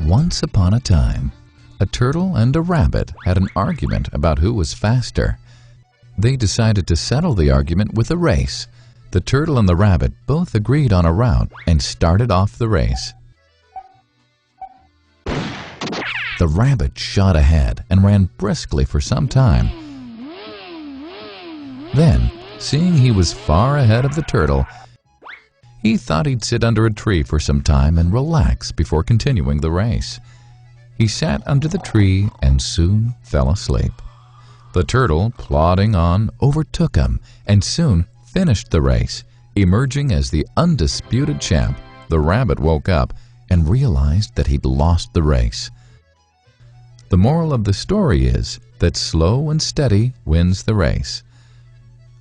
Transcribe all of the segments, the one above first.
Once upon a time, a turtle and a rabbit had an argument about who was faster. They decided to settle the argument with a race. The turtle and the rabbit both agreed on a route and started off the race. The rabbit shot ahead and ran briskly for some time. Then, seeing he was far ahead of the turtle, he thought he'd sit under a tree for some time and relax before continuing the race. He sat under the tree and soon fell asleep. The turtle, plodding on, overtook him and soon finished the race. Emerging as the undisputed champ, the rabbit woke up and realized that he'd lost the race. The moral of the story is that slow and steady wins the race.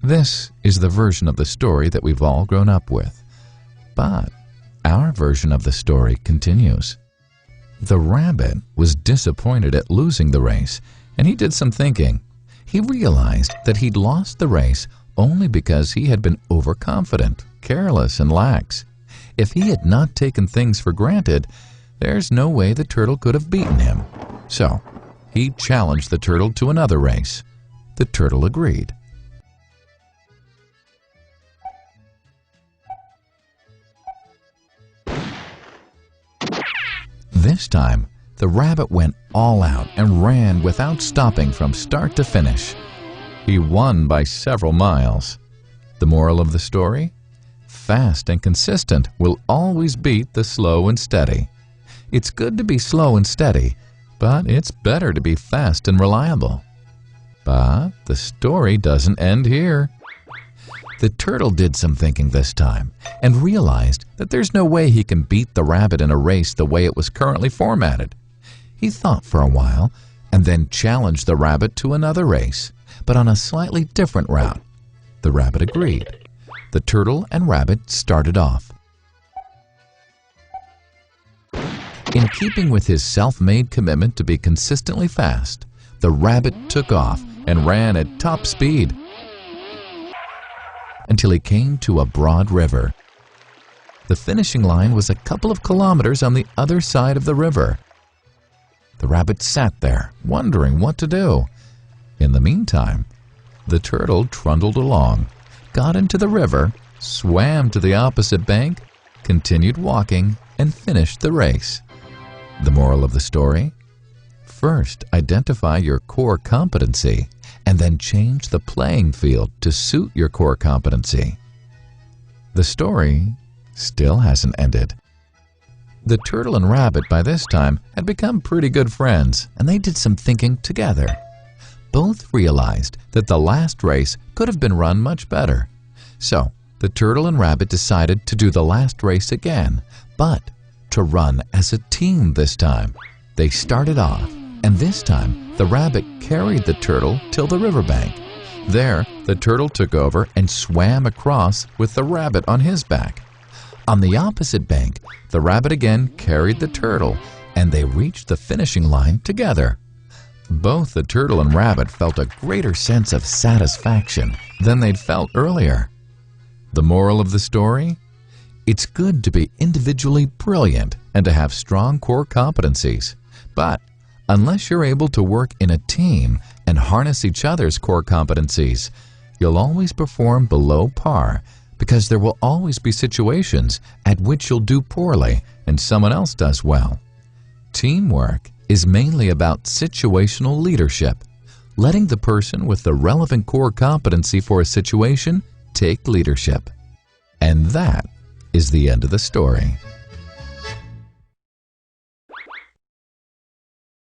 This is the version of the story that we've all grown up with. But our version of the story continues. The rabbit was disappointed at losing the race, and he did some thinking. He realized that he'd lost the race only because he had been overconfident, careless, and lax. If he had not taken things for granted, there's no way the turtle could have beaten him. So, he challenged the turtle to another race. The turtle agreed. This time, the rabbit went all out and ran without stopping from start to finish. He won by several miles. The moral of the story? Fast and consistent will always beat the slow and steady. It's good to be slow and steady, but it's better to be fast and reliable. But the story doesn't end here. The turtle did some thinking this time and realized that there's no way he can beat the rabbit in a race the way it was currently formatted. He thought for a while and then challenged the rabbit to another race, but on a slightly different route. The rabbit agreed. The turtle and rabbit started off. In keeping with his self-made commitment to be consistently fast, the rabbit took off and ran at top speed until he came to a broad river. The finishing line was a couple of kilometers on the other side of the river. The rabbit sat there, wondering what to do. In the meantime, the turtle trundled along, got into the river, swam to the opposite bank, continued walking, and finished the race. The moral of the story? First, identify your core competency, and then change the playing field to suit your core competency. The story still hasn't ended. The turtle and rabbit by this time had become pretty good friends, and they did some thinking together. Both realized that the last race could have been run much better. So, the turtle and rabbit decided to do the last race again, but to run as a team this time. They started off, and this time the rabbit carried the turtle till the riverbank. There, the turtle took over and swam across with the rabbit on his back. On the opposite bank, the rabbit again carried the turtle, and they reached the finishing line together. Both the turtle and rabbit felt a greater sense of satisfaction than they'd felt earlier. The moral of the story? It's good to be individually brilliant and to have strong core competencies, but unless you're able to work in a team and harness each other's core competencies, you'll always perform below par because there will always be situations at which you'll do poorly and someone else does well. Teamwork is mainly about situational leadership, letting the person with the relevant core competency for a situation take leadership. And that is the end of the story.